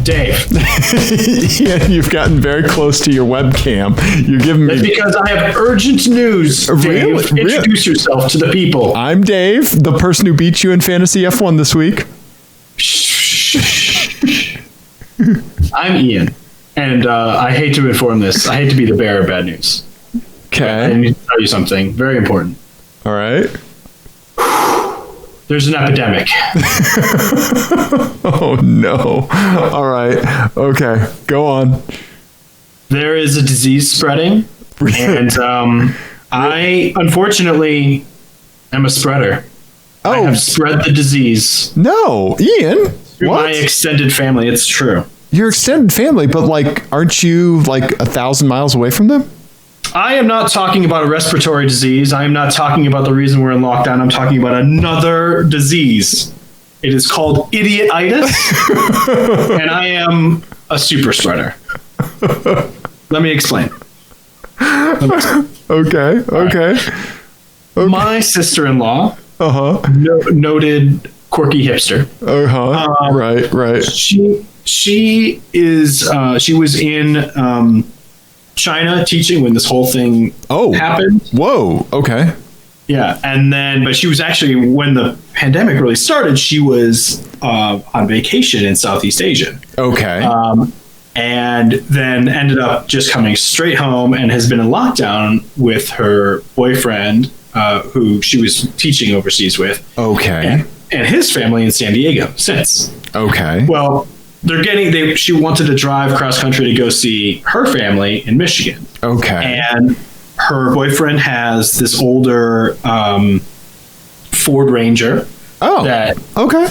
Dave. Yeah, you've gotten very close to your webcam. You're giving me... That's because I have urgent news, Dave. Really? Introduce yourself to the people. I'm Dave, the person who beat you in Fantasy F1 this week. I'm Ian, and I hate to inform this. I hate to be the bearer of bad news. Okay. I need to tell you something very important. All right. There's an epidemic. Oh, no. All right. Okay. Go on. There is a disease spreading, and I, unfortunately, am a spreader. I have spread the disease. No, Ian. Through What? my extended family. It's true. Your extended family, but aren't you 1,000 miles away from them? I am not talking about a respiratory disease. I am not talking about the reason we're in lockdown. I'm talking about another disease. It is called idiot-itis, and I am a super spreader. Let me explain. Okay. Okay. My sister-in-law, noted quirky hipster. Right. She was in China teaching when this whole thing happened. Whoa. Okay. Yeah, but she was actually, when the pandemic really started, she was on vacation in Southeast Asia. Okay. And then ended up just coming straight home and has been in lockdown with her boyfriend, who she was teaching overseas with. Okay. And his family in San Diego since. Okay. Well, she wanted to drive cross country to go see her family in Michigan. Okay. And her boyfriend has this older Ford Ranger. Oh. Okay.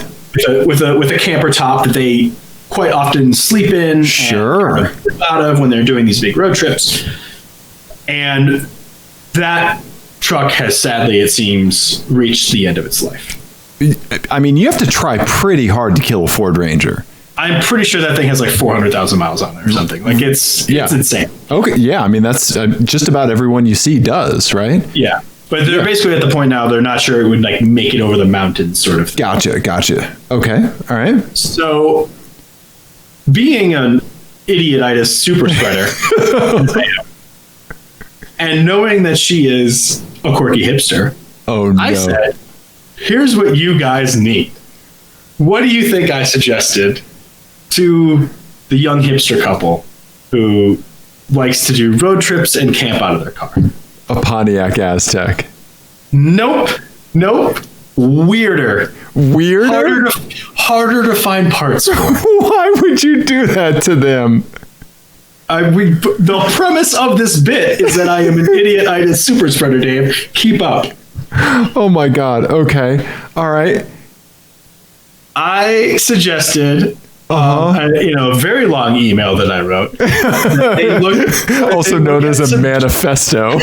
With a camper top that they quite often sleep in. Sure. And out of when they're doing these big road trips. And that truck has sadly, it seems, reached the end of its life. I mean, you have to try pretty hard to kill a Ford Ranger. I'm pretty sure that thing has 400,000 miles on it or something. It's insane. Okay, yeah. I mean, that's just about everyone you see does, right? Yeah. But they're basically at the point now they're not sure it would make it over the mountains sort of thing. Gotcha. Okay, all right. So being an idiot-itis super spreader and knowing that she is a quirky hipster, I said, here's what you guys need. What do you think I suggested to the young hipster couple who likes to do road trips and camp out of their car? A Pontiac Aztec. Nope. Weirder. Harder to find parts for. Why would you do that to them? The premise of this bit is that I am an idiot-itis super spreader, Dave. Keep up. Oh my God. Okay. All right. I suggested a very long email that I wrote. Also known as a manifesto.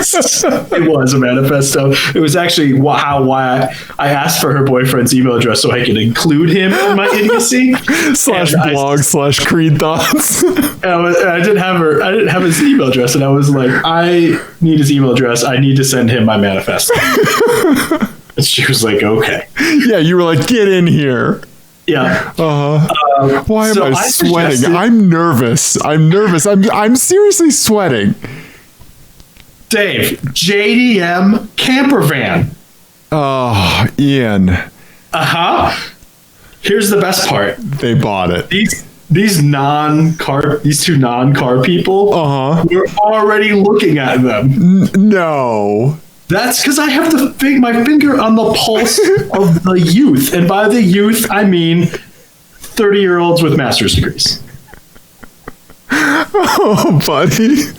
It was a manifesto. It was actually why I asked for her boyfriend's email address so I could include him in my idiocy. /blog/creed thoughts. I didn't have his email address, and I was like, I need his email address. I need to send him my manifesto. And she was like, okay. Yeah, you were like, get in here. Yeah. Why am I sweating? I'm nervous. I'm seriously sweating. Dave, JDM camper van. Oh, Ian. Here's the best part. They bought it. These two non-car people were already looking at them. No. That's because I have my finger on the pulse of the youth. And by the youth, I mean 30-year-olds with master's degrees. Oh, buddy.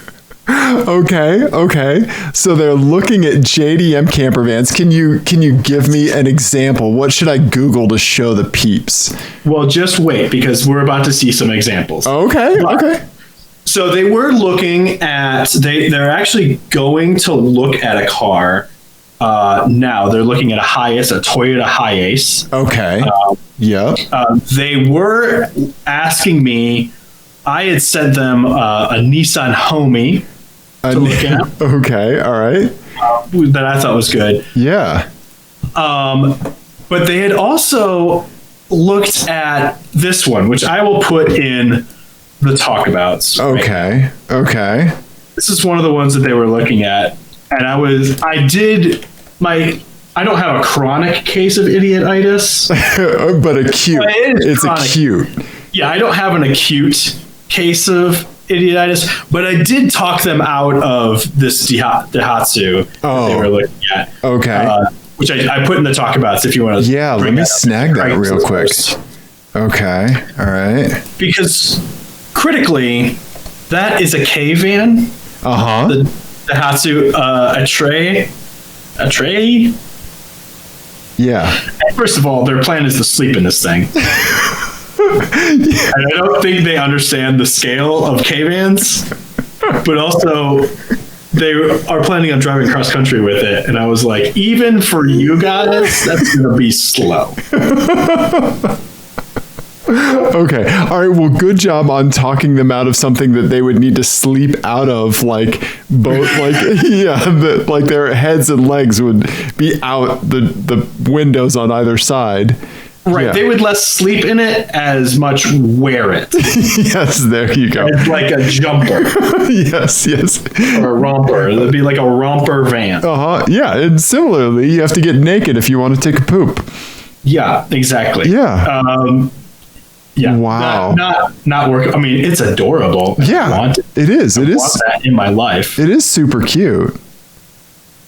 Okay. So they're looking at JDM camper vans. Can you give me an example? What should I Google to show the peeps? Well, just wait, because we're about to see some examples. Okay. So they were looking at, they're actually going to look at a car now. They're looking at a Toyota Hiace. Okay. They were asking me, I had sent them a Nissan Homie to look at. Okay, all right. That I thought was good. Yeah. But they had also looked at this one, which I will put in the talkabouts. Okay. Okay. This is one of the ones that they were looking at. And I don't have a chronic case of idiot-itis. But acute. It's acute. Yeah, I don't have an acute case of idiot-itis, but I did talk them out of this Daihatsu that they were looking at. Okay. Which I put in the talkabouts if you want to. Yeah, let me snag that real quick. Okay. All right. Because critically, that is a K van. The Daihatsu a tray. Yeah. And first of all, their plan is to sleep in this thing. And I don't think they understand the scale of K vans, but also they are planning on driving cross country with it. And I was like, even for you guys, that's going to be slow. Okay. All right. Well, good job on talking them out of something that they would need to sleep out of, like both, like like their heads and legs would be out the windows on either side. Right. Yeah. They would less sleep in it as much wear it. Yes. There you go. It's like a jumper. Yes. Or a romper. It'd be like a romper van. Yeah. And similarly, you have to get naked if you want to take a poop. Yeah. Exactly. Yeah. Yeah. Wow. Not work. I mean, it's adorable. Yeah. It is. I want that in my life. It is super cute.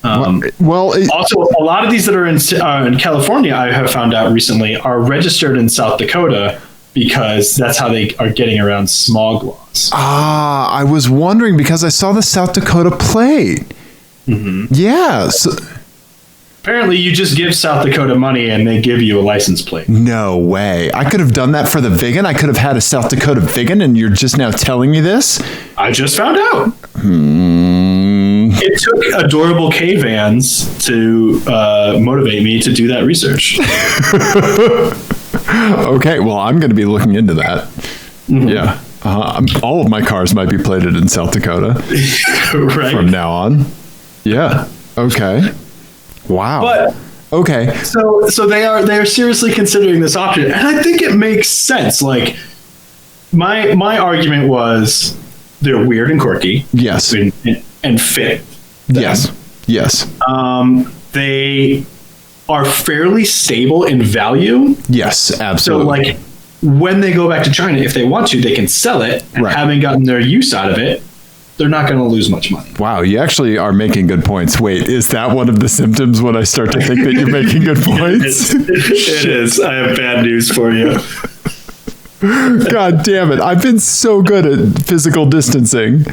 Also, a lot of these that are in California, I have found out recently, are registered in South Dakota because that's how they are getting around smog laws. I was wondering because I saw the South Dakota plate. Mm-hmm. Yeah. So, apparently, you just give South Dakota money and they give you a license plate. No way. I could have done that for the Vigan. I could have had a South Dakota Vigan, and you're just now telling me this? I just found out. It took adorable K-vans to motivate me to do that research. Okay, well, I'm going to be looking into that. Mm-hmm. Yeah. All of my cars might be plated in South Dakota right. From now on. Yeah. Okay. Wow. But okay. So they are seriously considering this option, and I think it makes sense. Like my argument was they're weird and quirky. Yes. And fit. Them. Yes. They are fairly stable in value. Yes, absolutely. So like when they go back to China, if they want to, they can sell it. And having gotten their use out of it, they're not going to lose much money. Wow, you actually are making good points. Wait, is that one of the symptoms when I start to think that you're making good points? It is. I have bad news for you. God damn it. I've been so good at physical distancing.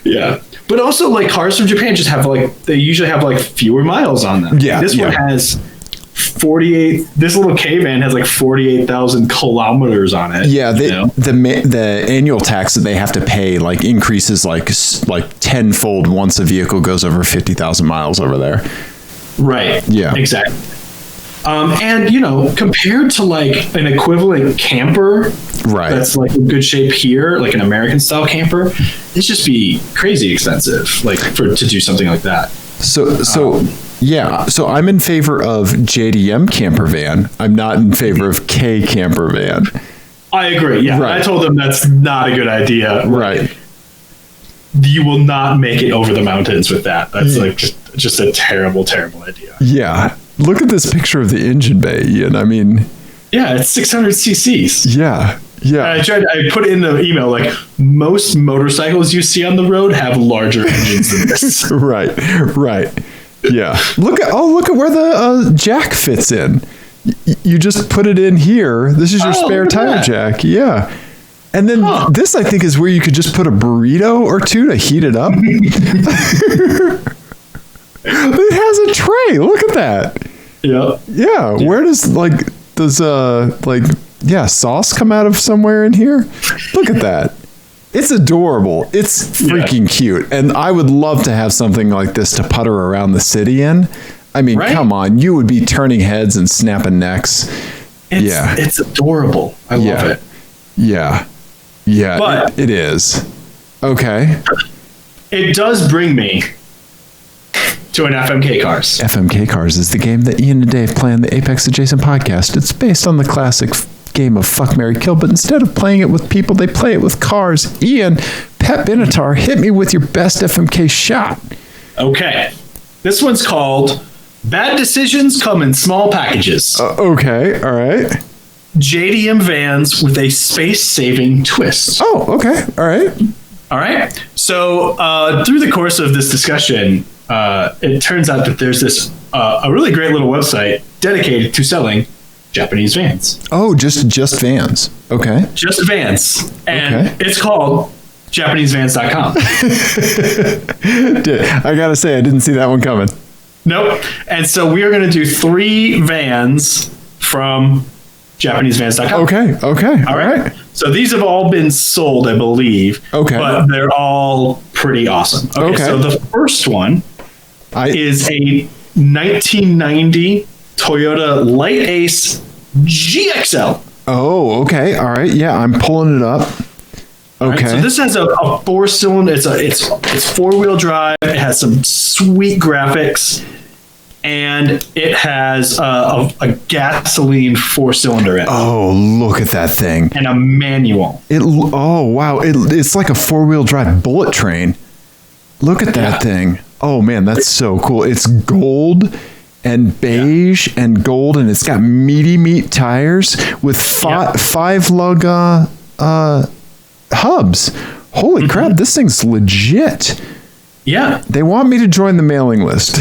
Yeah. But also, like, cars from Japan just have, like, they usually have, like, fewer miles on them. Yeah. This one has 48, this little K-van has, like, 48,000 kilometers on it. Yeah. The annual tax that they have to pay, like, increases, like tenfold once a vehicle goes over 50,000 miles over there. Right. Yeah. Exactly. And, you know, compared to like an equivalent camper that's like in good shape here, like an American style camper, it's just be crazy expensive, like to do something like that. So I'm in favor of JDM camper van. I'm not in favor of K camper van. I agree. Yeah. Right. I told them that's not a good idea. Right. You will not make it over the mountains with that. That's like just a terrible, terrible idea. Yeah. Look at this picture of the engine bay, Ian. I mean... Yeah, it's 600 cc's. Yeah. I put it in the email, like, most motorcycles you see on the road have larger engines than this. Right. Yeah. Look at where the jack fits in. You just put it in here. This is your spare tire jack. Yeah. And then this, I think, is where you could just put a burrito or two to heat it up. It has a tray. Look at that. Yeah. Yeah. Where does sauce come out of somewhere in here? Look at that. It's adorable. It's freaking cute. And I would love to have something like this to putter around the city in. I mean, come on. You would be turning heads and snapping necks. It's adorable. I love it. Yeah. Yeah. But it is. Okay. It does bring me to an FMK Cars. FMK Cars is the game that Ian and Dave play on the Apex Adjacent podcast. It's based on the classic game of Fuck, Marry, Kill, but instead of playing it with people, they play it with cars. Ian, Pep Benatar, hit me with your best FMK shot. Okay. This one's called Bad Decisions Come in Small Packages. Okay, all right. JDM vans with a space-saving twist. Oh, okay, all right. All right. So through the course of this discussion, it turns out that there's this a really great little website dedicated to selling Japanese vans. Oh, just vans. Okay. Just vans. And it's called JapaneseVans.com. I gotta say, I didn't see that one coming. Nope. And so we are going to do 3 vans from JapaneseVans.com. Okay. All right. So these have all been sold, I believe. Okay. But they're all pretty awesome. Okay. So the first one is a 1990 Toyota Light Ace GXL. Oh, okay. All right. Yeah, I'm pulling it up. Okay. Right, so this has a 4-cylinder. It's 4-wheel drive. It has some sweet graphics, and it has a gasoline 4-cylinder engine. Oh, look at that thing! And a manual. Oh wow! It's like a 4-wheel drive bullet train. Look at that thing! Oh man, that's so cool! It's gold and beige and gold, and it's got meat tires with 5-lug hubs. Holy crap, this thing's legit. Yeah. They want me to join the mailing list.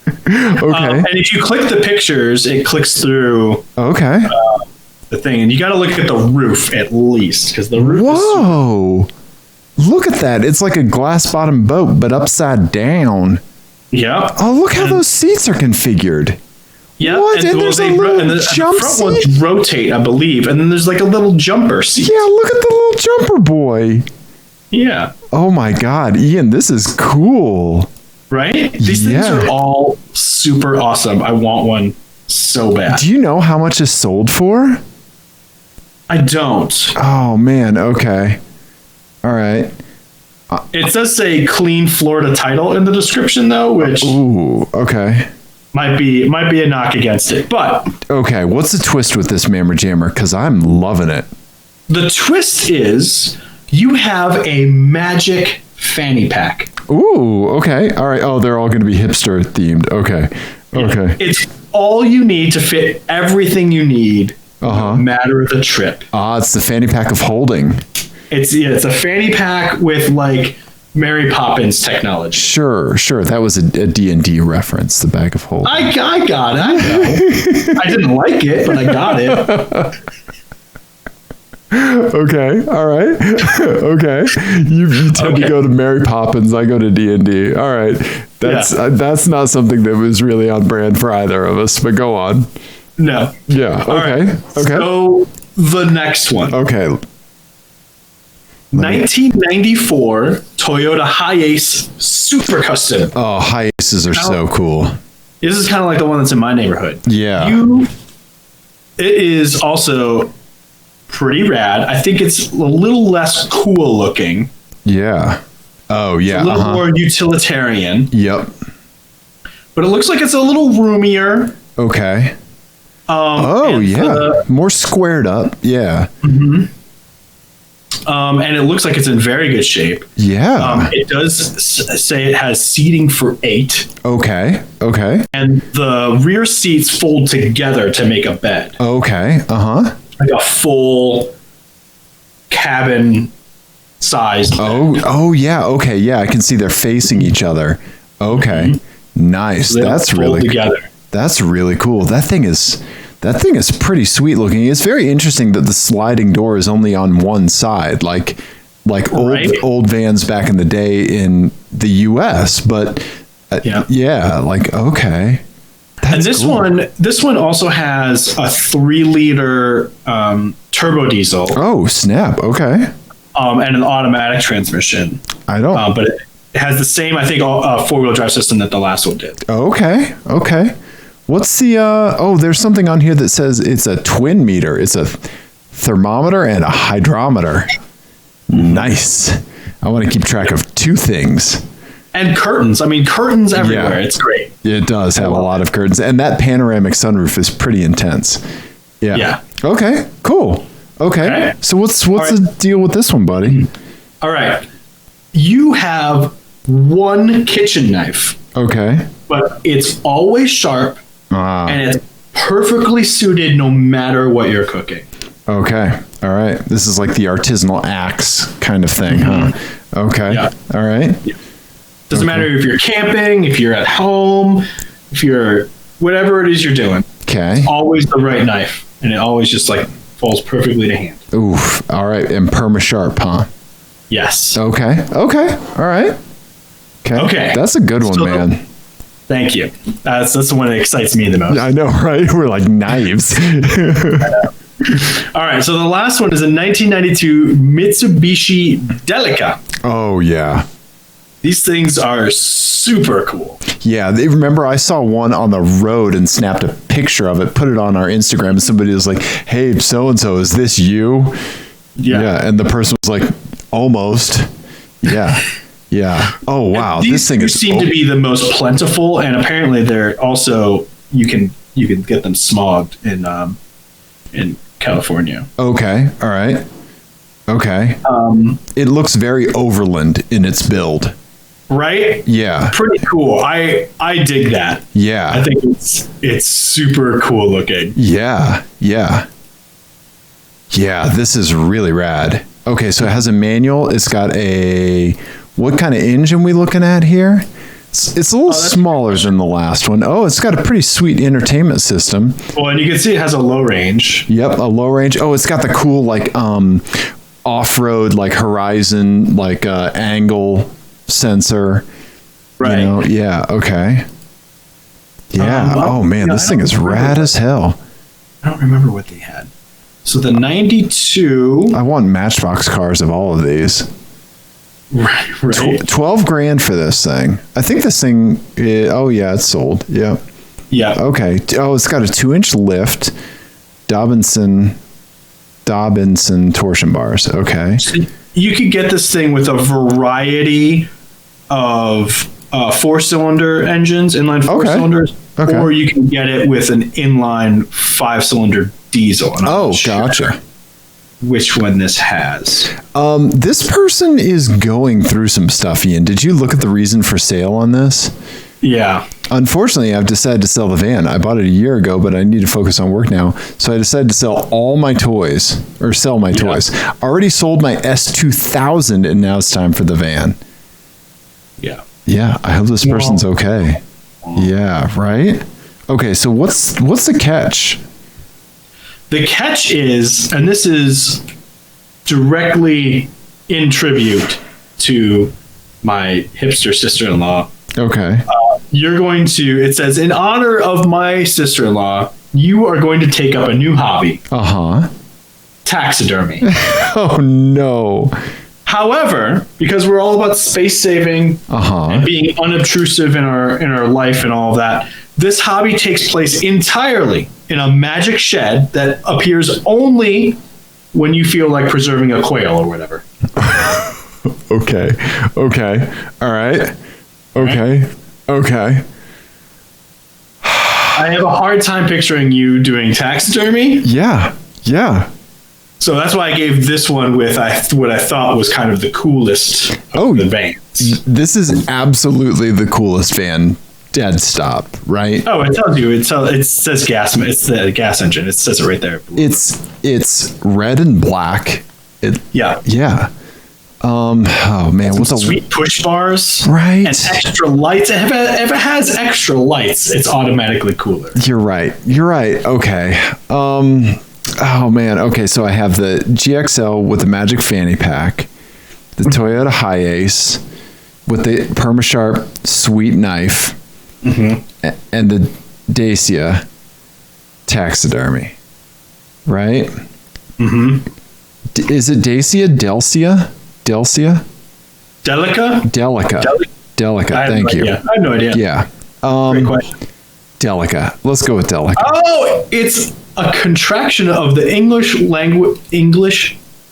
Okay. And if you click the pictures, it clicks through the thing. And you got to look at the roof at least, because the roof Whoa. Look at that. It's like a glass bottom boat, but upside down. Yeah. Oh, look how those seats are configured. Yeah, what? And there's a little jump front seat? ones rotate, I believe, and then there's like a little jumper seat. Yeah, look at the little jumper boy. Yeah. Oh my God, Ian, this is cool. Right? These things are all super awesome. I want one so bad. Do you know how much is sold for? I don't. Oh man, okay. All right. It does say clean Florida title in the description though, which okay. Might be a knock against it, but okay. What's the twist with this Mammer Jammer? Because I'm loving it. The twist is you have a magic fanny pack. Ooh, okay, all right. Oh, they're all going to be hipster themed. Okay, okay. It's all you need to fit everything you need. No matter the trip. It's the fanny pack of holding. It's a fanny pack with like Mary Poppins technology. Sure. That was a D&D reference, the bag of holding. I got it. I know. I didn't like it, but I got it. Okay. All right. Okay. You tend to go to Mary Poppins. I go to D&D. All right. That's not something that was really on brand for either of us, but go on. No. Yeah. Okay. Right. Okay. So the next one. Okay. 1994 Toyota Hiace Super Custom. Oh, Hiaces are so cool. This is kind of like the one that's in my neighborhood. Yeah. It is also pretty rad. I think it's a little less cool looking. Yeah. Oh, yeah. It's a little more utilitarian. Yep. But it looks like it's a little roomier. Okay. More squared up. Yeah. Mm-hmm. And it looks like it's in very good shape. Yeah. It does say it has seating for 8. Okay. And the rear seats fold together to make a bed. Okay. Like a full cabin size. Oh, yeah. Okay. Yeah. I can see they're facing each other. Okay. Mm-hmm. Nice. So that's really together. That's really cool. That thing is pretty sweet looking. It's very interesting that the sliding door is only on one side, like old vans back in the day in the US. But okay. And this one also has a 3-liter turbo diesel. Oh snap! Okay. And an automatic transmission. But it has the same, I think, 4-wheel drive system that the last one did. Okay. What's the, there's something on here that says it's a twin meter. It's a thermometer and a hydrometer. Nice. I want to keep track of 2 things. And curtains. I mean, curtains everywhere. Yeah. It's great. It does have a lot of curtains. And that panoramic sunroof is pretty intense. Yeah. Yeah. Okay, cool. Okay. So what's the deal with this one, buddy? All right. You have one kitchen knife. Okay. But it's always sharp and it's perfectly suited no matter what you're cooking. Okay. All right. This is like the artisanal axe kind of thing, huh? Okay. Yeah. All right. Yeah. Doesn't matter if you're camping, if you're at home, if you're whatever it is you're doing. Okay. It's always the right knife. And it always just like falls perfectly to hand. Oof. All right. And perma-sharp, huh? Yes. Okay. All right. Okay. That's a good one, man. Thank you. That's the one that excites me the most. I know, right? We're like knives. All right. So the last one is a 1992 Mitsubishi Delica. Oh, yeah. These things are super cool. Yeah, remember I saw one on the road and snapped a picture of it, put it on our Instagram, and somebody was like, "Hey, so-and-so, is this you?" Yeah, and the person was like, "Almost." Yeah. Yeah. Oh, wow. This thing seem to be the most plentiful, and apparently they're also you can get them smogged in California. Okay. All right. Okay. It looks very overland in its build. Right? Yeah. Pretty cool. I dig that. Yeah. I think it's super cool looking. Yeah. Yeah. Yeah, this is really rad. Okay, so it has a manual. It's got what kind of engine we looking at here? It's a little smaller than the last one. Oh, it's got a pretty sweet entertainment system. Well, and you can see it has a low range. Yep, a low range. Oh, it's got the cool like off-road like horizon like angle sensor. Right. You know? Yeah, okay. Yeah. Oh man, this thing is rad as hell. I don't remember what they had. So the 92. I want Matchbox cars of all of these. Right. 12 grand for this thing. I think this thing it's sold. Yeah. Yeah. Okay. Oh, it's got a 2-inch lift. Dobinson torsion bars. Okay. So you could get this thing with a variety of 4-cylinder engines, inline 4-cylinders, or you can get it with an inline 5-cylinder diesel. Oh, gotcha. Which one this has? This person is going through some stuff, Ian. Did you look at the reason for sale on this? Yeah. Unfortunately, I've decided to sell the van. I bought it a year ago, but I need to focus on work now. So I decided to sell all my toys, or sell my toys. Already sold my S2000, and now it's time for the van. Yeah. Yeah, I hope this person's okay. Yeah, right? Okay, so what's the catch? The catch is, and this is directly in tribute to my hipster sister-in-law. Okay. It says, in honor of my sister-in-law, you are going to take up a new hobby. Uh-huh. Taxidermy. Oh, no. However, because we're all about space saving and being unobtrusive in our life and all of that, this hobby takes place entirely in a magic shed that appears only when you feel like preserving a quail or whatever. Okay. All right. Okay. I have a hard time picturing you doing taxidermy. Yeah. So that's why I gave this one with what I thought was kind of the coolest of the vans. This is absolutely the coolest van. Dead stop, right? Oh, it tells you. It says gas. It's the gas engine. It says it right there. It's red and black. Yeah. Oh man, what's sweet push bars, right? And extra lights. If it has extra lights, it's automatically cooler. You're right. Okay. Oh man. Okay, so I have the GXL with the Magic Fanny Pack, the Toyota Hiace with the Perma-Sharp Sweet Knife, and the Dacia Taxidermy. Right? Is it Dacia? Delica. Thank you. I have no idea. Yeah. Great question. Delica. Let's go with Delica. Oh, it's a contraction of the English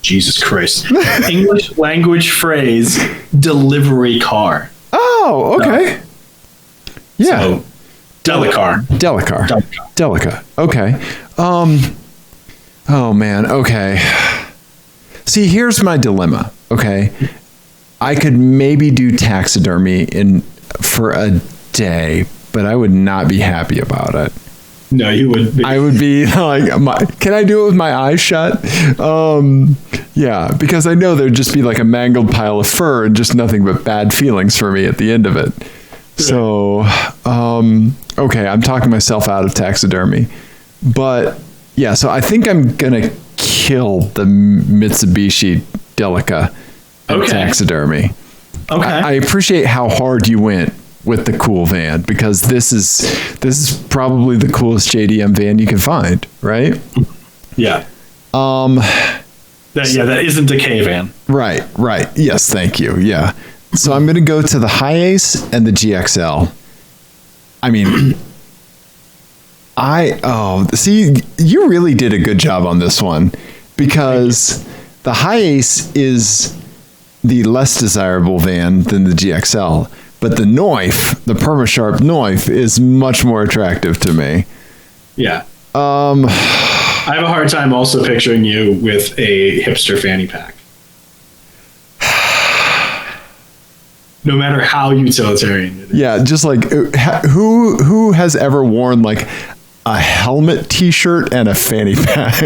Jesus Christ. English language phrase delivery car. Oh, okay. Yeah. So, Delicar. Delica. Okay. Oh man. Okay. See, here's my dilemma. Okay. I could maybe do taxidermy for a day, but I would not be happy about it. No, you wouldn't be. I would be like, can I do it with my eyes shut? Yeah, because I know there'd just be like a mangled pile of fur and just nothing but bad feelings for me at the end of it. So, okay, I'm talking myself out of taxidermy. But yeah, so I think I'm going to kill the Mitsubishi Delica taxidermy. Okay. I appreciate how hard you went with the cool van, because this is probably the coolest JDM van you can find, right? Yeah. That isn't a K van. Right. Yes, thank you. Yeah. So I'm going to go to the Hi-Ace and the GXL. I mean, see, you really did a good job on this one, because the Hi-Ace is the less desirable van than the GXL, but the Neuf, the Perma-Sharp Neuf, is much more attractive to me. Yeah. I have a hard time also picturing you with a hipster fanny pack. No matter how utilitarian it is. Yeah, just like who has ever worn like a helmet T-shirt and a fanny pack?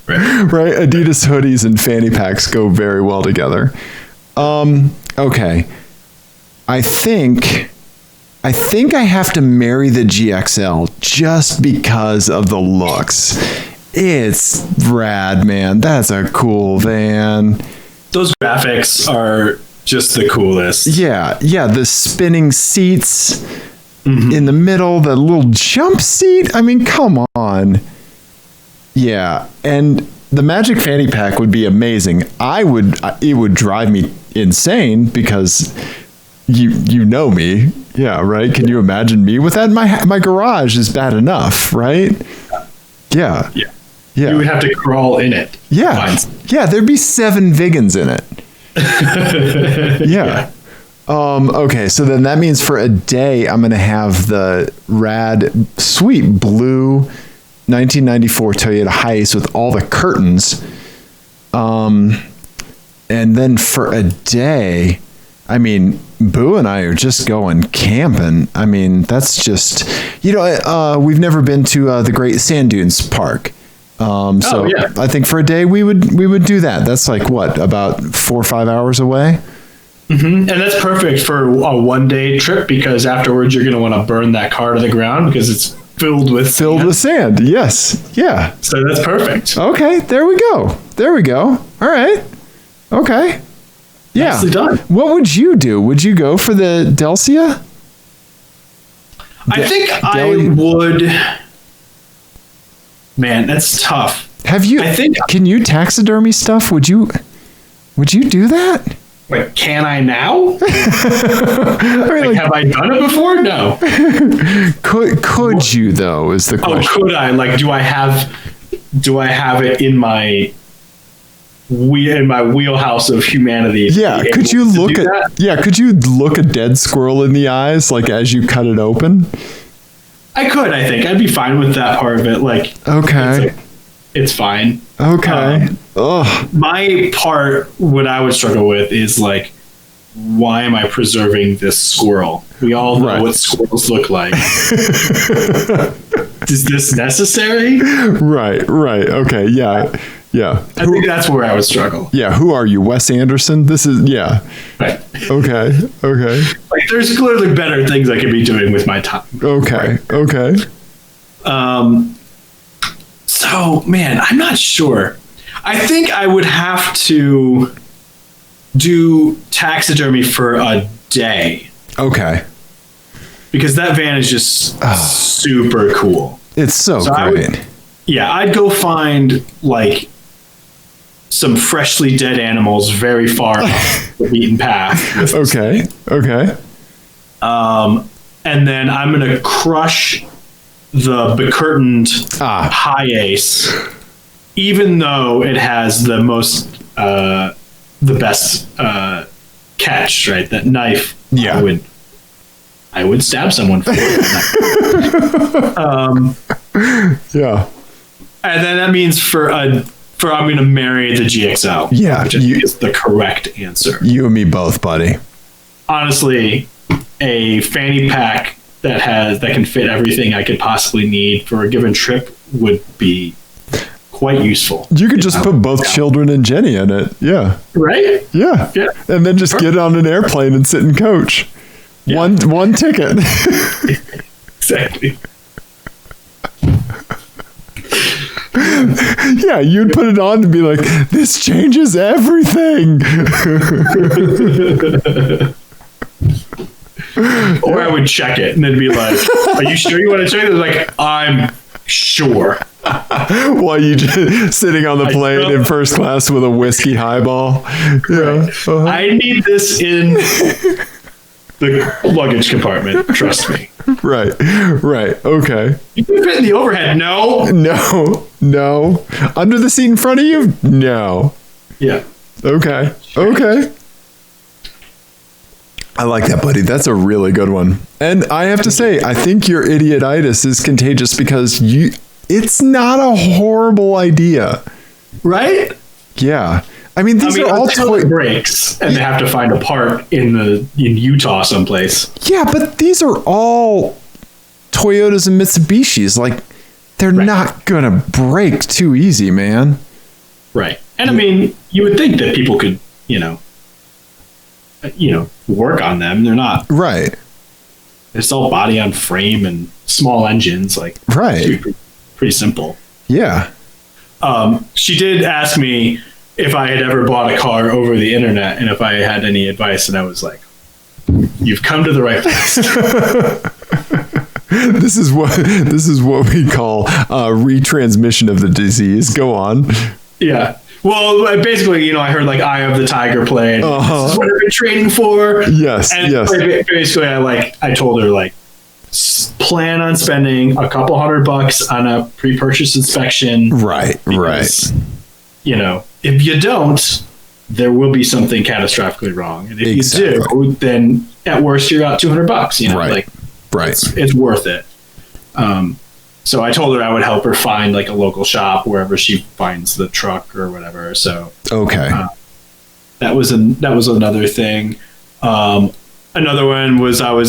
Right? Adidas hoodies and fanny packs go very well together. Okay. I think I have to marry the GXL just because of the looks. It's rad, man. That's a cool van. Those graphics are just the coolest. Yeah. The spinning seats in the middle, the little jump seat. I mean, come on. Yeah, and the Magic Fanny Pack would be amazing. It would drive me insane because you know me. Yeah, right? Can you imagine me with that? My garage is bad enough, right? Yeah. You would have to crawl in it. Yeah. Yeah, there'd be 7 Vigans in it. Yeah. Okay, so then that means for a day I'm going to have the rad, sweet blue 1994 Toyota Hiace with all the curtains. And then for a day, I mean, Boo and I are just going camping. I mean, that's just, we've never been to the Great Sand Dunes Park. I think for a day we would do that. That's like what, about 4 or 5 hours away? And that's perfect for a one-day trip, because afterwards you're going to want to burn that car to the ground because it's filled with sand. Yes. Yeah. So that's perfect. Okay. There we go. All right. Okay. Yeah. Nicely done. What would you do? Would you go for the Delcia? I think I would. Man, that's tough. Can you taxidermy stuff? Would you do that? Wait, can I now? I mean, have I done it before? No. Could you though? Is the question? Oh, could I? Like, do I have it in my wheelhouse of humanity? Yeah. Could you look a dead squirrel in the eyes, like as you cut it open? I could. I think I'd be fine with that part of it. Like, okay, it's fine. Okay. My part, what I would struggle with is like, why am I preserving this squirrel? We all know what squirrels look like. Is this necessary? Right. Okay. Yeah. I think that's where I would struggle. Yeah. Who are you, Wes Anderson? This is Right. Okay. Like, there's clearly better things I could be doing with my time. Okay. So, man, I'm not sure. I think I would have to do taxidermy for a day. Okay. Because that van is just super cool. It's so great. I'd go find like some freshly dead animals very far off the beaten path. Okay. And then I'm going to crush the becurtained Hi-Ace, even though it has the best catch, right? That knife. Yeah. I would stab someone for it. Yeah. And then that means I'm going to marry the GXL. Yeah. Which is the correct answer. You and me both, buddy. Honestly, a fanny pack that can fit everything I could possibly need for a given trip would be quite useful. You could just put both children and Jenny in it. Yeah. Right? Yeah. And then just get on an airplane and sit in coach. Yeah. One ticket. Exactly. Yeah, you'd put it on to be like, this changes everything. Or I would check it and then be like, are you sure you want to check it? Like, I'm sure. While you just sitting on the plane in first class with a whiskey highball. Yeah. Uh-huh. I need this in the luggage compartment. Trust me. Right. Okay. You can fit in the overhead. No. Under the seat in front of you? No. Yeah. Okay. I like that, buddy. That's a really good one. And I have to say, I think your idiotitis is contagious because it's not a horrible idea. Right? Yeah. I mean, these are all toy breaks, and they have to find a part in Utah someplace. Yeah, but these are all Toyotas and Mitsubishis. Like, they're not gonna break too easy, man. Right. And I mean, you would think that people could, work on them. They're not. Right. It's all body on frame and small engines. Like, right. Pretty simple. Yeah. She did ask me if I had ever bought a car over the internet and if I had any advice, and I was like, you've come to the right place. This is what we call retransmission of the disease. Go on. Yeah. Well, basically, I heard like Eye of the Tiger play, and this is what I've been training for. Yes. And basically, I told her like, plan on spending a couple $100 on a pre-purchase inspection. Right. Because, if you don't, there will be something catastrophically wrong. And if you do, then at worst you're out $200. Right. It's worth it. So I told her I would help her find like a local shop wherever she finds the truck or whatever. So okay, that was another thing. Another one was I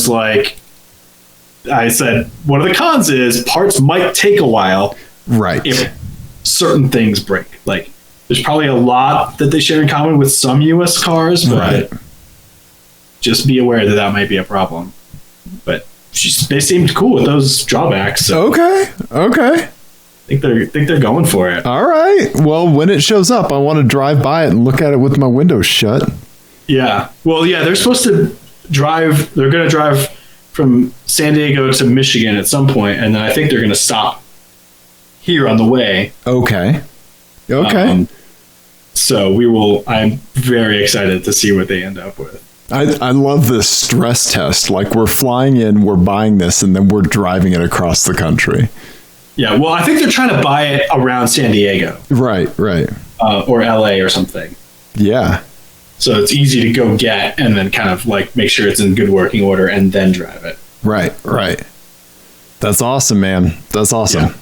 said one of the cons is parts might take a while. Right. If certain things break, like there's probably a lot that they share in common with some U.S. cars, but just be aware that might be a problem. But they seemed cool with those drawbacks. So okay. I think they're going for it. All right. Well, when it shows up, I want to drive by it and look at it with my windows shut. Yeah. Well, yeah, they're supposed to drive. They're going to drive from San Diego to Michigan at some point, and then I think they're going to stop here on the way. Okay. So we will. I'm very excited to see what they end up with. I love this stress test. Like, we're flying in, we're buying this, and then we're driving it across the country. Yeah, well, I think they're trying to buy it around San Diego. Right. Or LA or something. Yeah. So it's easy to go get and then kind of like make sure it's in good working order and then drive it. Right. That's awesome, man. That's awesome.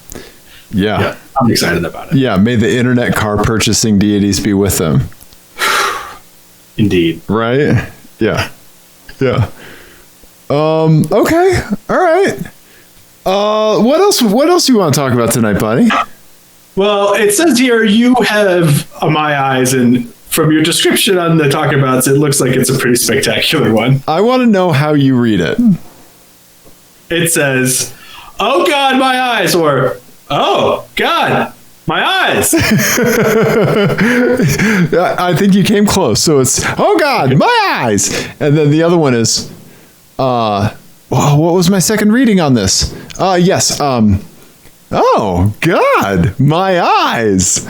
Yeah. I'm excited about it. Yeah, may the internet car purchasing deities be with them. Indeed. Right? Yeah. Okay. All right. What else do you want to talk about tonight, buddy? Well, it says here you have my eyes, and from your description on the Talk Abouts, it looks like it's a pretty spectacular one. I want to know how you read it. It says, "Oh God, my eyes," or "Oh God, my eyes." I think you came close. So it's, "Oh God, my eyes," and then the other one is, what was my second reading on this? Yes. Oh God, my eyes.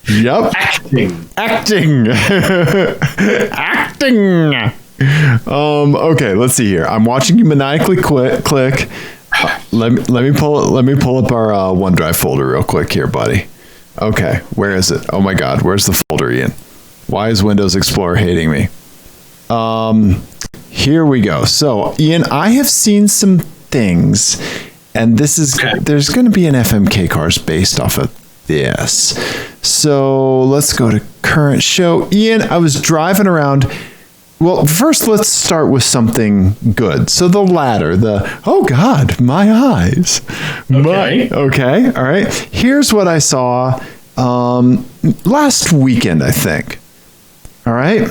Yep. Acting. Okay, let's see here. I'm watching you maniacally click. Let me pull up our OneDrive folder real quick here, buddy. Okay, where is it? Oh my God, where's the folder, Ian? Why is Windows Explorer hating me? Here we go. So, Ian, I have seen some things, and this is there's going to be an FMK cars based off of this. So let's go to current show. Ian, I was driving around. Well, first let's start with something good. So the ladder, oh God, my eyes. Okay, all right. Here's what I saw last weekend, I think. All right.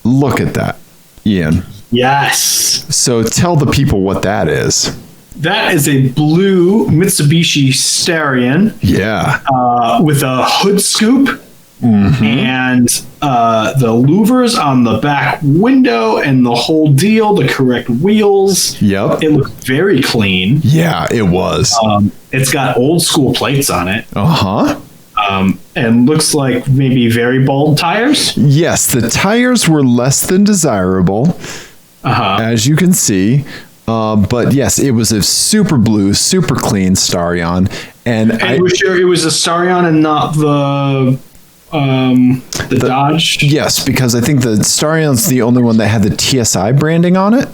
Look at that, Ian. Yes. So tell the people what that is. That is a blue Mitsubishi Starion. Yeah. With a hood scoop and the louvers on the back window and the whole deal, the correct wheels. Yep. It looked very clean. Yeah, it was. It's got old school plates on it. Uh-huh. And looks like maybe very bold tires. Yes, the tires were less than desirable, as you can see. But yes, it was a super blue, super clean Starion, and I was sure it was a Starion and not the Dodge. Yes, because I think the Starion's the only one that had the TSI branding on it.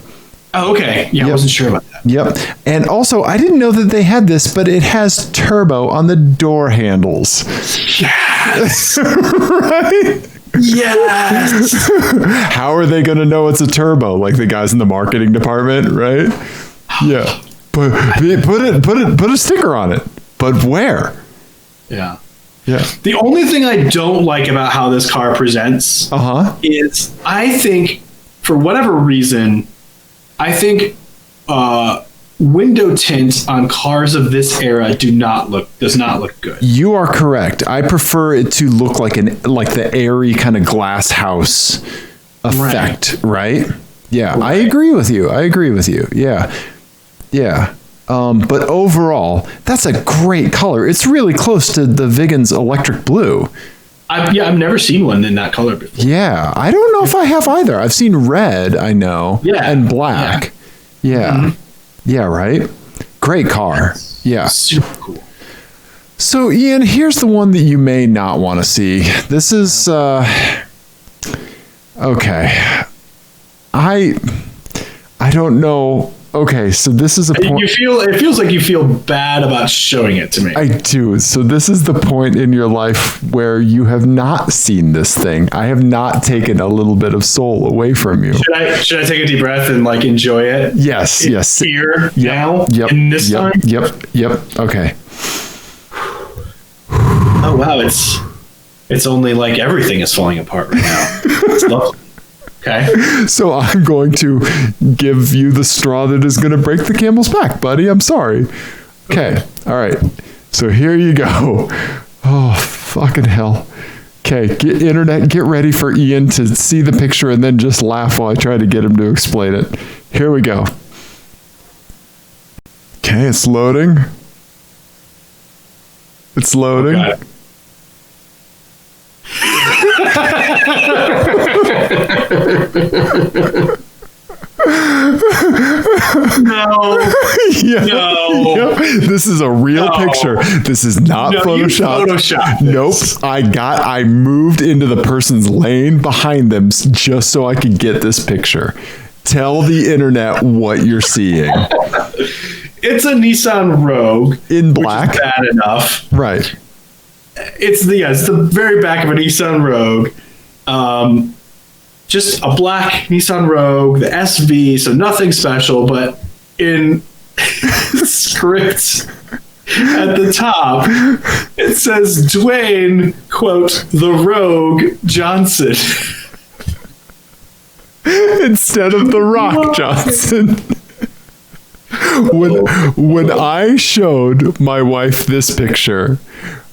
Oh, okay. Yeah, I wasn't sure about that. Yep. And also, I didn't know that they had this, but it has turbo on the door handles. Yes. Right? Yes. How are they going to know it's a turbo? Like the guys in the marketing department, right? Yeah. Put a sticker on it. But where? Yeah. Yeah. The only thing I don't like about how this car presents is I think for whatever reason, I think window tints on cars of this era does not look good. You are correct. I prefer it to look like the airy kind of glass house effect, right? Yeah, right. I agree with you. Yeah. Yeah. But overall, that's a great color. It's really close to the Vigan's electric blue. I've never seen one in that color before. Yeah, I don't know if I have either. I've seen red, I know, and black. Yeah. Yeah, right? Great car. Yeah. Super cool. So, Ian, here's the one that you may not want to see. This is, okay. I don't know. Okay, so this is a point. It feels like you feel bad about showing it to me. I do. So this is the point in your life where you have not seen this thing. I have not taken a little bit of soul away from you. Should I take a deep breath and like enjoy it? Yes. Here now. Yep. In this time. Yep. Okay. Oh wow, it's only like everything is falling apart right now. It's lovely. Okay. So I'm going to give you the straw that is going to break the camel's back, buddy. I'm sorry. Okay. All right. So here you go. Oh, fucking hell. Okay. Get ready for Ian to see the picture and then just laugh while I try to get him to explain it. Here we go. Okay. It's loading. It's loading. Okay. No. No. This is a real picture. This is not Photoshopped. Nope. I moved into the person's lane behind them just so I could get this picture. Tell the internet what you're seeing. It's a Nissan Rogue in black. Which is bad enough. Right. It's the very back of a Nissan Rogue. Just a black Nissan Rogue, the SV, so nothing special, but in script at the top, it says Dwayne, quote, the Rogue Johnson. Instead of the Rock Johnson. When I showed my wife this picture,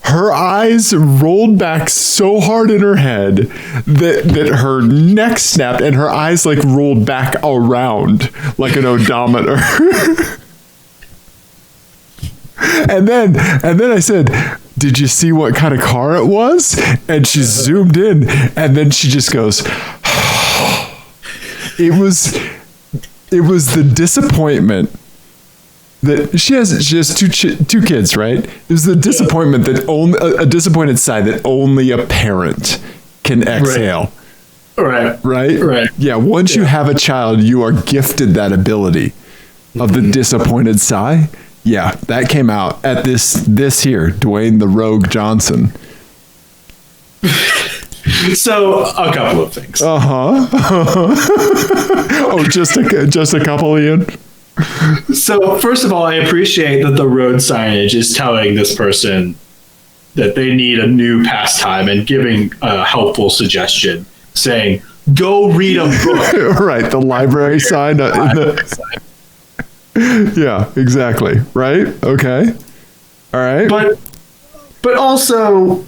her eyes rolled back so hard in her head that her neck snapped and her eyes like rolled back around like an odometer. and then I said, "Did you see what kind of car it was?" And she zoomed in and then she just goes, It was the disappointment that she has two kids, right? It was the disappointment that only a disappointed sigh that only a parent can exhale. Right. Yeah, once you have a child, you are gifted that ability of the disappointed sigh. Yeah, that came out at this here, Dwayne the Rogue Johnson. So, a couple of things. Oh, just a couple, Ian? So, first of all, I appreciate that the road signage is telling this person that they need a new pastime and giving a helpful suggestion, saying, go read a book. Right, the library sign. Yeah, exactly. Right? Okay. All right. But also,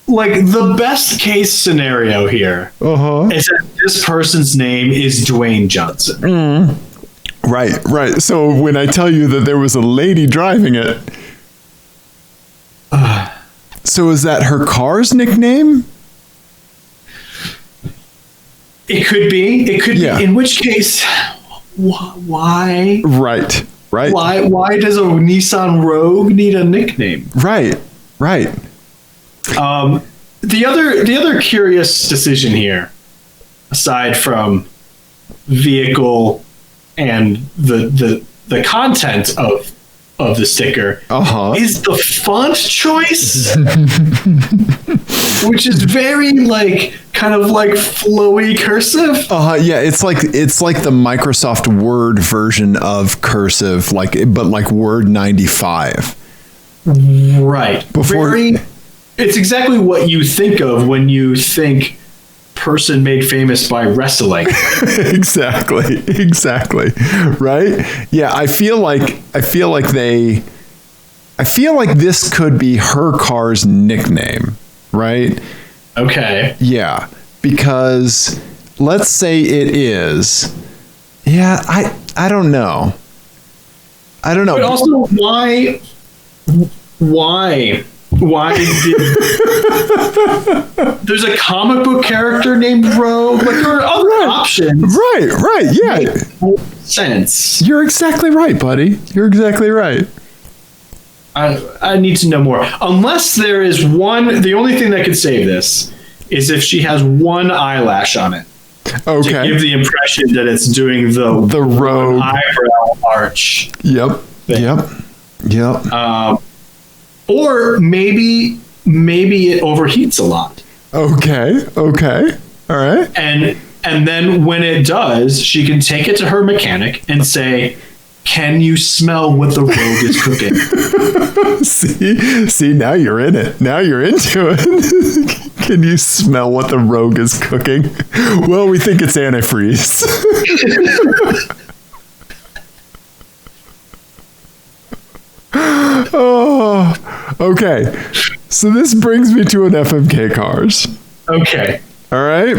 like, the best case scenario here is that this person's name is Dwayne Johnson. Right. So when I tell you that there was a lady driving it, so is that her car's nickname? It could be. Be. In which case, why? Right. Why does a Nissan Rouge need a nickname? Right. The other curious decision here, aside from vehicle and the content of the sticker, is the font choice, which is very kind of flowy cursive. Yeah, it's like the Microsoft Word version of cursive, but Word 95. Right. It's exactly what you think of when you think person made famous by wrestling. Exactly. Right? Yeah, I feel like this could be her car's nickname, right? Okay. Yeah, because let's say it is. Yeah, I don't know. But also, why did there's a comic book character named Rogue? There are other options. Right. Yeah. Makes sense. You're exactly right, buddy. You're exactly right. I need to know more. Unless there is one, the only thing that could save this is if she has one eyelash on it. Okay. To give the impression that it's doing the Rogue eyebrow arch. Yep. Or maybe it overheats a lot. Okay. All right. And then when it does, she can take it to her mechanic and say, "Can you smell what the Rogue is cooking?" See, now you're in it. Now you're into it. Can you smell what the Rogue is cooking? Well, we think it's antifreeze. Oh, okay. So this brings me to an FMK cars. Okay. All right.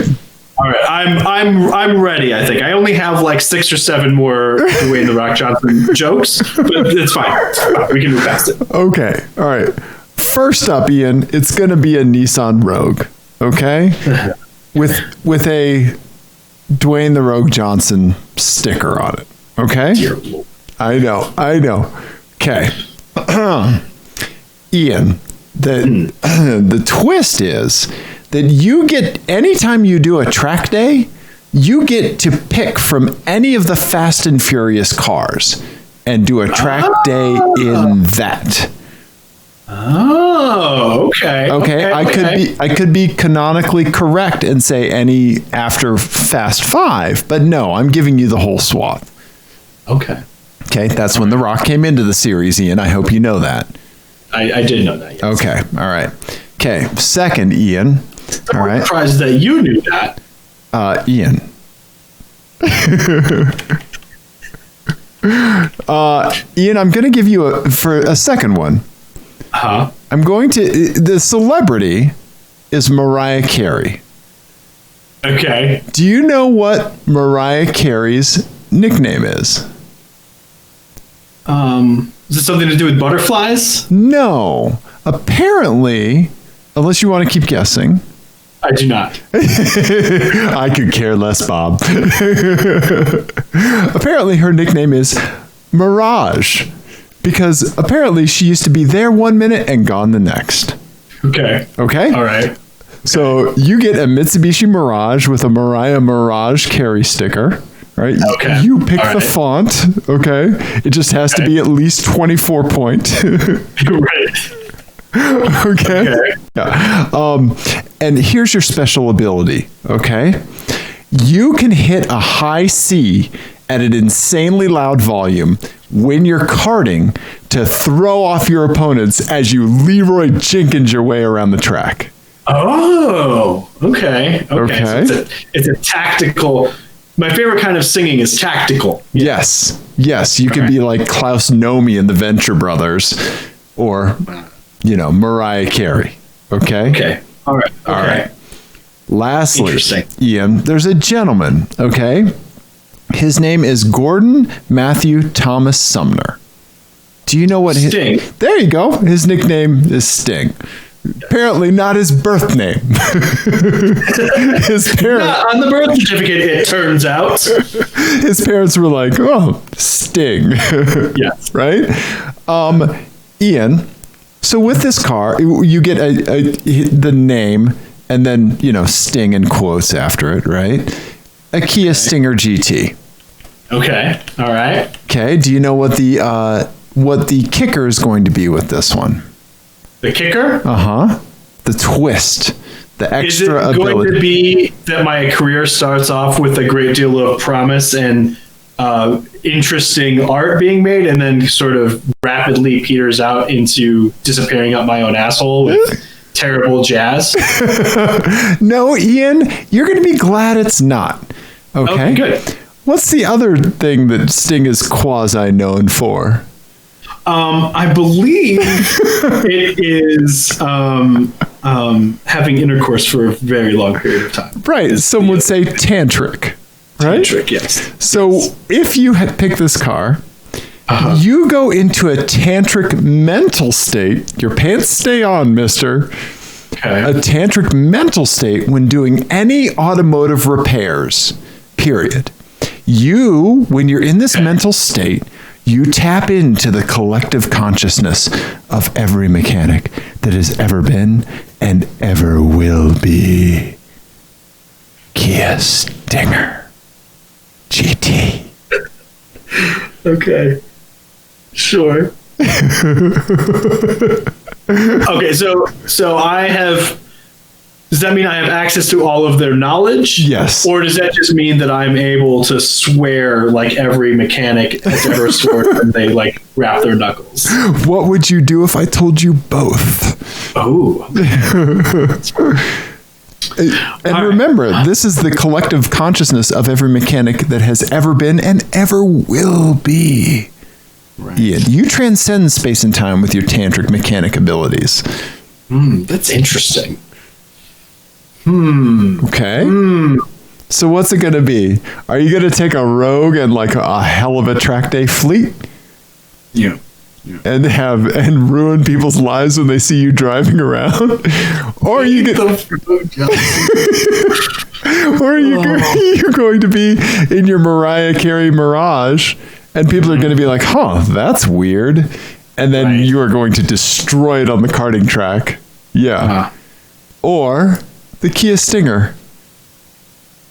I'm ready. I think I only have 6 or 7 more Dwayne the Rock Johnson jokes, but it's fine. We can move past it. Okay. All right. First up, Ian, it's going to be a Nissan Rogue. Okay. with a Dwayne the Rogue Johnson sticker on it. Okay. Dear Lord. I know. Okay. Ian, the twist is that you get, anytime you do a track day, you get to pick from any of the Fast and Furious cars and do a track day in that. Oh, okay. Okay. I could be canonically correct and say any after Fast 5, but no, I'm giving you the whole swath. Okay. Okay, that's when The Rock came into the series, Ian. I hope you know that. I did know that, yes. Okay, all right. Okay, second, Ian. All right. I'm surprised that you knew that. Ian. Ian, I'm going to give you for a second one. I'm going to, the celebrity is Mariah Carey. Okay. Do you know what Mariah Carey's nickname is? Is it something to do with butterflies? No. Apparently, unless you want to keep guessing. I do not. I could care less, Bob. Apparently, her nickname is Mirage, because apparently she used to be there 1 minute and gone the next. Okay. Okay? All right. So you get a Mitsubishi Mirage with a Mariah Mirage carry sticker. Right. Okay. You pick the font. Okay. It just has to be at least 24 point. Right. Okay. Yeah. And here's your special ability. Okay. You can hit a high C at an insanely loud volume when you're karting to throw off your opponents as you Leroy Jenkins your way around the track. Oh, okay. Okay. So it's a tactical. My favorite kind of singing is tactical. Yes. You could be like Klaus Nomi in the Venture Brothers, or, Mariah Carey. Okay. Okay. All right. All right. Lastly, Ian, there's a gentleman. Okay. His name is Gordon Matthew Thomas Sumner. Do you know what Sting? There you go. His nickname is Sting. Apparently not his birth name. His parents, on the birth certificate, it turns out. His parents were like, "Oh, Sting." Yes. Right? Ian, so with this car, you get the name and then, Sting in quotes after it, right? A Kia Stinger GT. Okay. All right. Okay. Do you know what the kicker is going to be with this one? The kicker? The twist. The extra ability. Is it going to be that my career starts off with a great deal of promise and interesting art being made, and then sort of rapidly peters out into disappearing up my own asshole with terrible jazz? No, Ian, you're going to be glad it's not. Okay, good. What's the other thing that Sting is quasi-known for? I believe it is having intercourse for a very long period of time. Right. Some would say tantric. Right? Tantric, yes. So if you pick this car, you go into a tantric mental state. Your pants stay on, mister. Okay. A tantric mental state when doing any automotive repairs, period. When you're in this mental state, you tap into the collective consciousness of every mechanic that has ever been and ever will be. Kia Stinger GT. Okay. Sure. Okay, so I have. Does that mean I have access to all of their knowledge? Yes. Or does that just mean that I'm able to swear like every mechanic has ever sworn when they like wrap their knuckles? What would you do if I told you both? Oh. And remember, this is the collective consciousness of every mechanic that has ever been and ever will be. Right. Ian, you transcend space and time with your tantric mechanic abilities. That's interesting. Okay. So what's it going to be? Are you going to take a rogue and like a hell of a track day fleet? Yeah. And ruin people's lives when they see you driving around? Or are you you're going to be in your Mariah Carey Mirage, and people are going to be like, "Huh, that's weird," and then you are going to destroy it on the karting track. Yeah. Or the Kia Stinger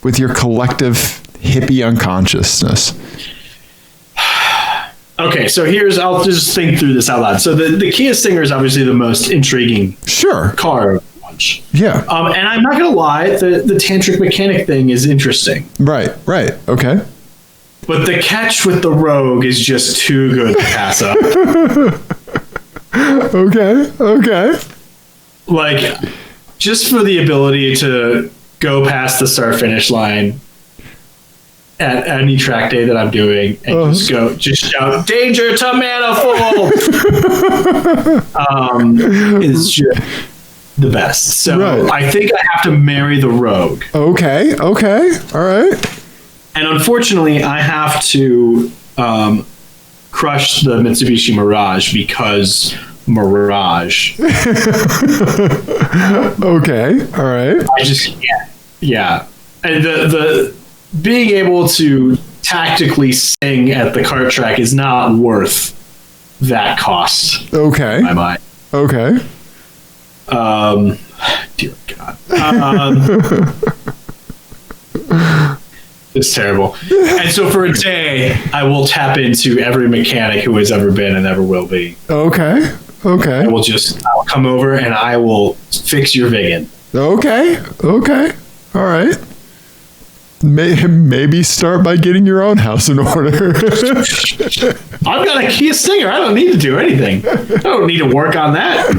with your collective hippie unconsciousness. Okay, so I'll just think through this out loud. So the Kia Stinger is obviously the most intriguing car of the bunch. Yeah. And I'm not going to lie, the tantric mechanic thing is interesting. Right. Okay. But the catch with the Rogue is just too good to pass up. Okay. Like, just for the ability to go past the start finish line at any track day that I'm doing and just shout danger to manifold is just the best. So I think I have to marry the Rogue. Okay. All right. And unfortunately, I have to crush the Mitsubishi Mirage because Mirage. Okay. All right. I just can't. Yeah. And the being able to tactically sing at the kart track is not worth that cost. Okay. In my mind. Okay. Dear God. It's terrible. And so for a day, I will tap into every mechanic who has ever been and ever will be. Okay. I'll come over and I will fix your Vigan. Okay. All right. Maybe start by getting your own house in order. I've got a Kia Stinger. I don't need to do anything. I don't need to work on that.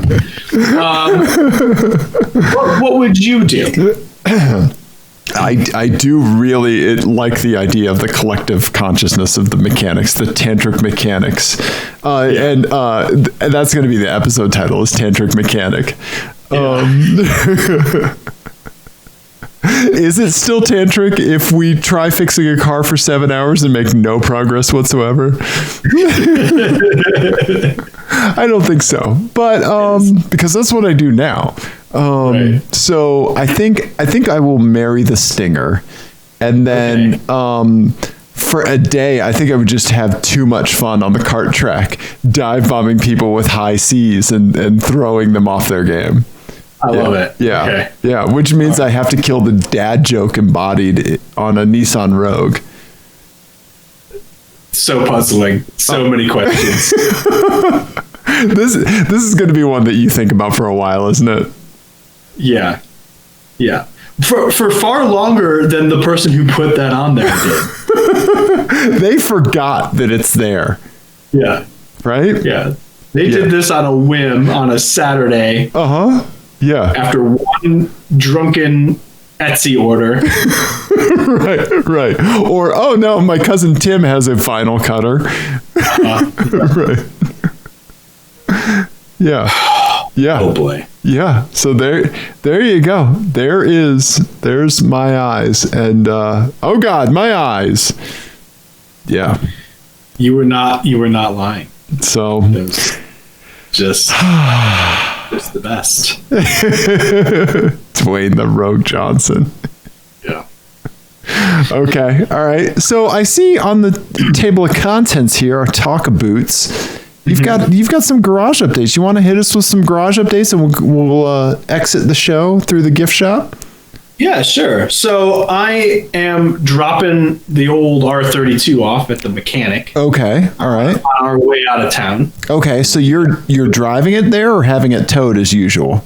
What would you do? I do really like the idea of the collective consciousness of the mechanics, the tantric mechanics. And that's going to be the episode title, is Tantric Mechanic. Is it still tantric if we try fixing a car for 7 hours and make no progress whatsoever? I don't think so, but because that's what I do now. Right. So I think I will marry the Stinger, and then for a day, I think I would just have too much fun on the kart track, dive bombing people with high C's and throwing them off their game. I love it. Yeah. Okay. Yeah. Which means I have to kill the dad joke embodied on a Nissan Rouge. So puzzling. So many questions. This is going to be one that you think about for a while, isn't it? Yeah. Yeah. For far longer than the person who put that on there did. They forgot that it's there. Yeah. Right? Yeah. They did this on a whim on a Saturday. Uh-huh. Yeah. After one drunken Etsy order. Right. Or, oh no, my cousin Tim has a Final Cutter. Right. Yeah. Yeah. Oh boy. Yeah. So there you go. There's my eyes. And oh God, my eyes. Yeah. You were not lying. So just the best. Dwayne the Rogue Johnson. Yeah. Okay. All right. So I see on the table of contents here are Talk Boots. You've got some garage updates. You want to hit us with some garage updates, and we'll exit the show through the gift shop? Yeah, sure. So I am dropping the old R32 off at the mechanic. Okay. All right. On our way out of town. Okay. So you're driving it there or having it towed as usual?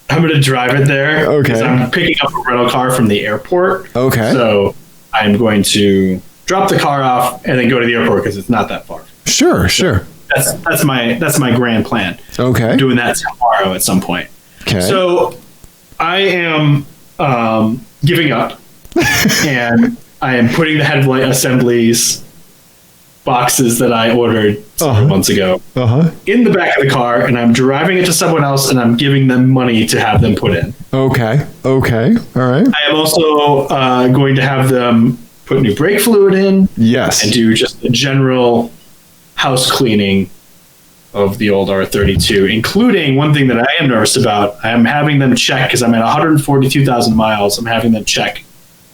I'm going to drive it there. Okay. Because I'm picking up a rental car from the airport. Okay. So I'm going to drop the car off and then go to the airport because it's not that far. Sure. That's my grand plan. Okay. I'm doing that tomorrow at some point. Okay. So I am giving up, and I am putting the headlight assemblies boxes that I ordered several months ago in the back of the car, and I'm driving it to someone else, and I'm giving them money to have them put in. Okay. All right. I am also going to have them put new brake fluid in. Yes. And do just a general house cleaning of the old R32, including one thing that I am nervous about. I am having them check, because I'm at 142,000 miles, I'm having them check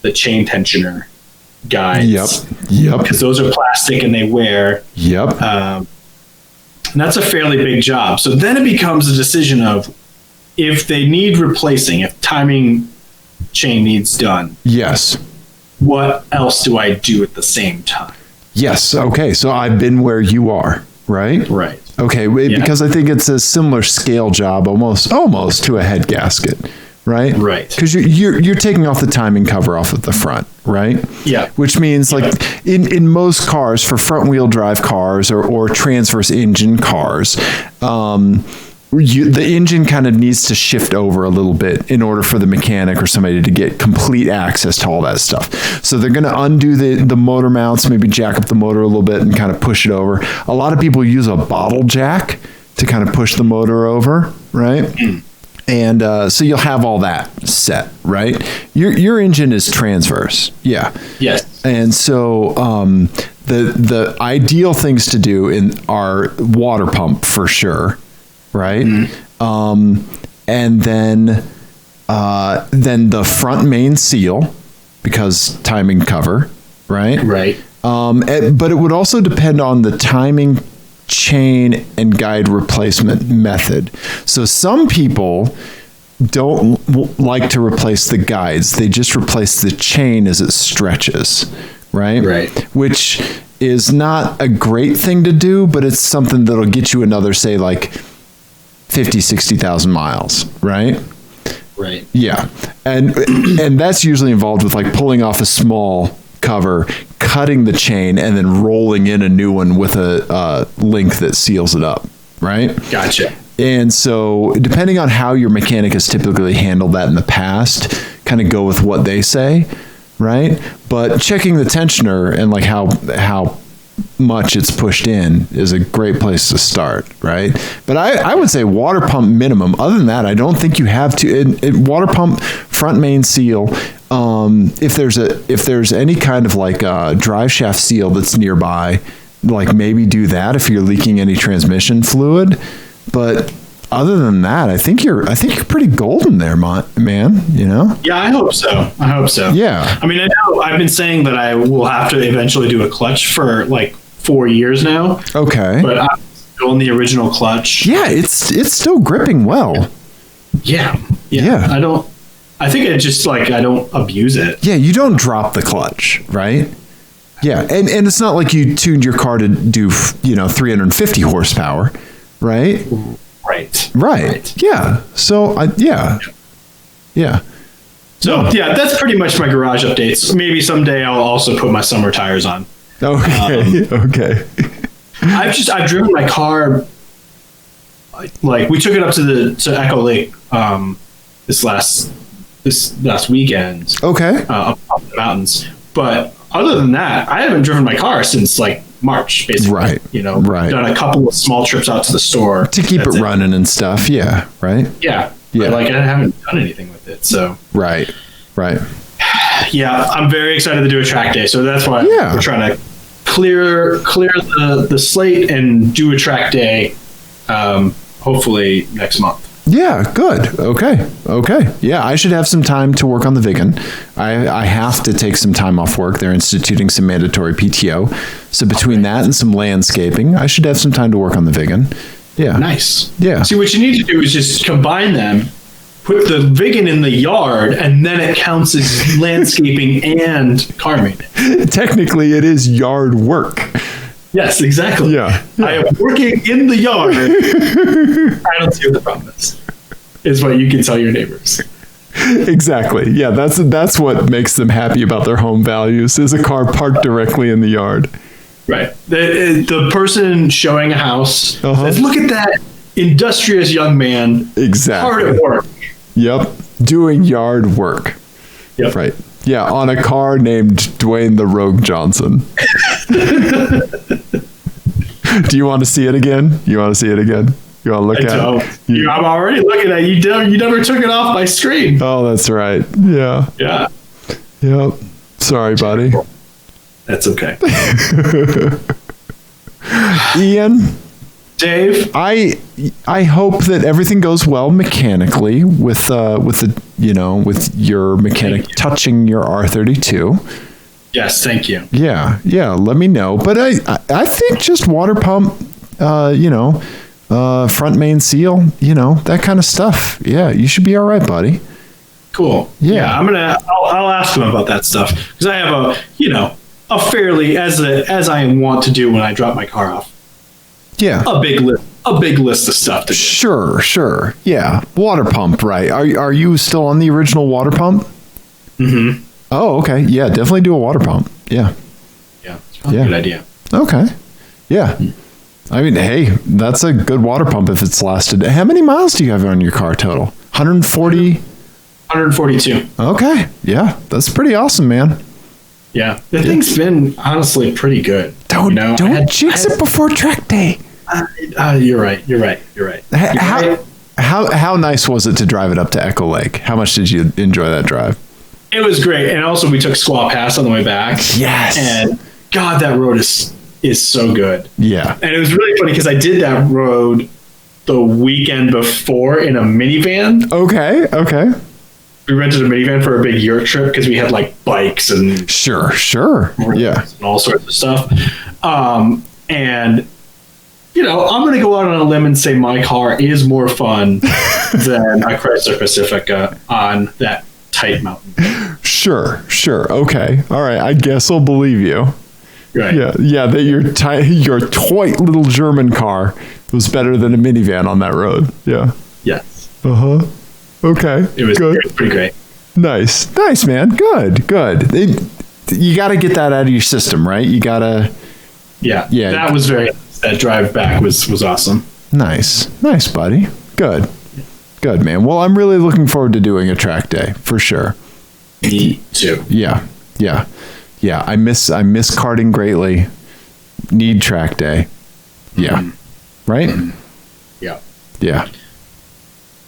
the chain tensioner guides. Yep. Because those are plastic and they wear. Yep. And that's a fairly big job. So then it becomes a decision of if they need replacing, if timing chain needs done. Yes. What else do I do at the same time? Yes. Okay. So I've been where you are, right? Right. Okay. Because I think it's a similar scale job, almost to a head gasket, right? Right. Because you're taking off the timing cover off at the front, right? Yeah. Which means in most cars, for front wheel drive cars or transverse engine cars, the engine kind of needs to shift over a little bit in order for the mechanic or somebody to get complete access to all that stuff. So they're going to undo the motor mounts, maybe jack up the motor a little bit and kind of push it over. A lot of people use a bottle jack to kind of push the motor over, right? And so you'll have all that set, right? Your engine is transverse. Yeah. Yes. And so the ideal things to do are water pump for sure. Right. And then the front main seal, because timing cover. Right. Right. But it would also depend on the timing chain and guide replacement method. So some people like to replace the guides. They just replace the chain as it stretches, right? Right. Which is not a great thing to do, but it's something that'll get you another, say, like 50, 60,000 miles, right? Right. Yeah. And that's usually involved with like pulling off a small cover, cutting the chain, and then rolling in a new one with a link that seals it up, right? Gotcha. And so depending on how your mechanic has typically handled that in the past, kind of go with what they say, right? But checking the tensioner and like how much it's pushed in is a great place to start, right? But I would say water pump minimum. Other than that, I don't think you have to. Water pump, front main seal. If there's any kind of like drive shaft seal that's nearby, like maybe do that if you're leaking any transmission fluid. But other than that, I think you're pretty golden there, man. You know? Yeah, I hope so. Yeah. I mean, I know I've been saying that I will have to eventually do a clutch for like 4 years now. Okay. But I'm still in the original clutch. Yeah, it's still gripping well. Yeah. I think it just like I don't abuse it. Yeah, you don't drop the clutch, right? Yeah, and it's not like you tuned your car to do 350 horsepower, right? Right. Yeah. So yeah. So yeah, that's pretty much my garage updates. Maybe someday I'll also put my summer tires on. Okay. Okay. I've driven my car. Like we took it up to Echo Lake this last weekend. Okay. Up the mountains, but other than that, I haven't driven my car since like March, basically. Right. Right. Done a couple of small trips out to the store to keep it running and stuff. Yeah. Right. Yeah. Yeah. But, like I haven't done anything with it, so. Right. Yeah, I'm very excited to do a track day, so that's why we're trying to clear the slate and do a track day, hopefully next month. Yeah, good. Okay. Yeah, I should have some time to work on the Vigan. I have to take some time off work. They're instituting some mandatory PTO. So between that and some landscaping, I should have some time to work on the Vigan. Yeah. Nice. Yeah. See, what you need to do is just combine them, put the Vigan in the yard, and then it counts as landscaping and car maintenance. Technically, it is yard work. Yes, exactly. Yeah. I am working in the yard. I don't see what the problem is what you can tell your neighbors. Exactly. Yeah, that's what makes them happy about their home values, is a car parked directly in the yard. Right. The person showing a house says, look at that industrious young man. Exactly. Hard at work. Yep. Doing yard work. Yep. Right. Yeah, on a car named Dwayne the Rogue Johnson. Do you want to see it again? You want to look at it? I'm already looking at it. You never took it off my screen. Oh, that's right. Yeah. Yeah. Yep. Sorry, buddy. That's okay. Ian? Dave? I hope that everything goes well mechanically with your mechanic touching your R32. Yes, thank you. Yeah, let me know. But I think just water pump, front main seal, that kind of stuff. Yeah, you should be all right, buddy. Cool. Yeah, I'll ask him about that stuff, because I have a fairly, as I want to do when I drop my car off. Yeah. A big list of stuff to do. Sure. Yeah. Water pump, right. Are you still on the original water pump? Mm-hmm. Oh, okay. Yeah, definitely do a water pump. Yeah. Yeah, it's probably a good idea. Okay. Yeah. I mean, hey, that's a good water pump if it's lasted. How many miles do you have on your car total? 140? 142. Okay. Yeah, that's pretty awesome, man. Yeah. The thing's been honestly pretty good. Don't jinx it before track day. You're right. How nice was it to drive it up to Echo Lake? How much did you enjoy that drive? It was great. And also we took Squaw Pass on the way back. Yes. And God, that road is so good. Yeah. And it was really funny because I did that road the weekend before in a minivan. Okay. We rented a minivan for a big yurt trip because we had like bikes and sure. Yeah. And all sorts of stuff. And I'm going to go out on a limb and say my car is more fun than a Chrysler Pacifica on that tight mountain. Sure. Okay. All right. I guess I'll believe you. Right. Yeah. That your toy little German car was better than a minivan on that road. Yeah. Yes. Okay. It was good. Pretty great. Nice, man. Good. You got to get that out of your system, right? You got to. Yeah. That was that drive back was awesome. Nice, buddy. Good, man. Well, I'm really looking forward to doing a track day for sure. Me too. Yeah. I miss karting greatly. Need track day. Yeah. Right? Yeah.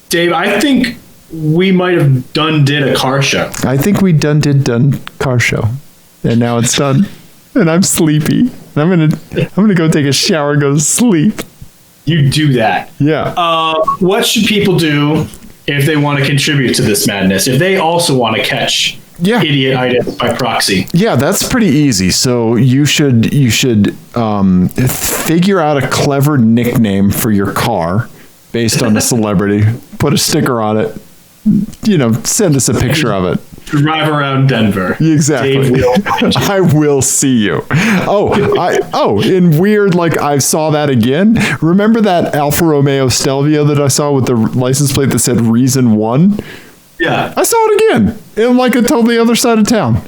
Dave, I think we might have did a car show. I think we done car show. And now it's done. And I'm sleepy. I'm gonna go take a shower and go to sleep. You do that. Yeah. What should people do if they want to contribute to this madness? If they also want to catch idiot-itis by proxy? Yeah, that's pretty easy. So you should figure out a clever nickname for your car based on the celebrity. Put a sticker on it. Send us a picture of it. Drive around Denver. Exactly. Dave will find you. I will see you. In weird, I saw that again. Remember that Alfa Romeo Stelvio that I saw with the license plate that said Reason 1? Yeah. I saw it again in a totally other side of town. What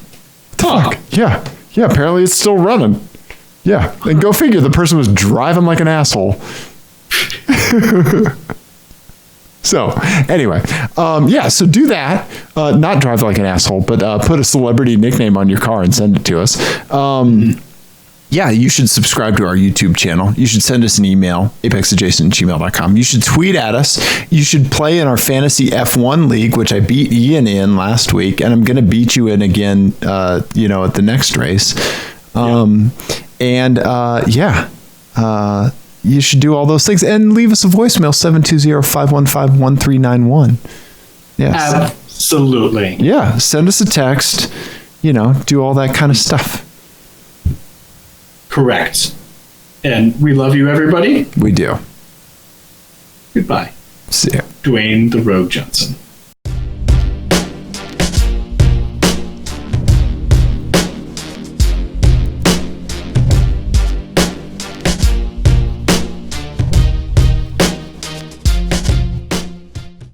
the fuck? Yeah. Apparently it's still running. Yeah. And go figure, the person was driving like an asshole. So anyway, so do that. Not drive like an asshole, but put a celebrity nickname on your car and send it to us. You should subscribe to our YouTube channel. You should send us an email, apexadjacent@gmail.com. You should tweet at us. You should play in our fantasy F1 league, which I beat Ian in last week, and I'm going to beat you in again, at the next race. You should do all those things and leave us a voicemail, 720-515-1391. Yes. Absolutely. Yeah. Send us a text, do all that kind of stuff. Correct. And we love you, everybody. We do. Goodbye. See ya. Dwayne the Rogue Johnson.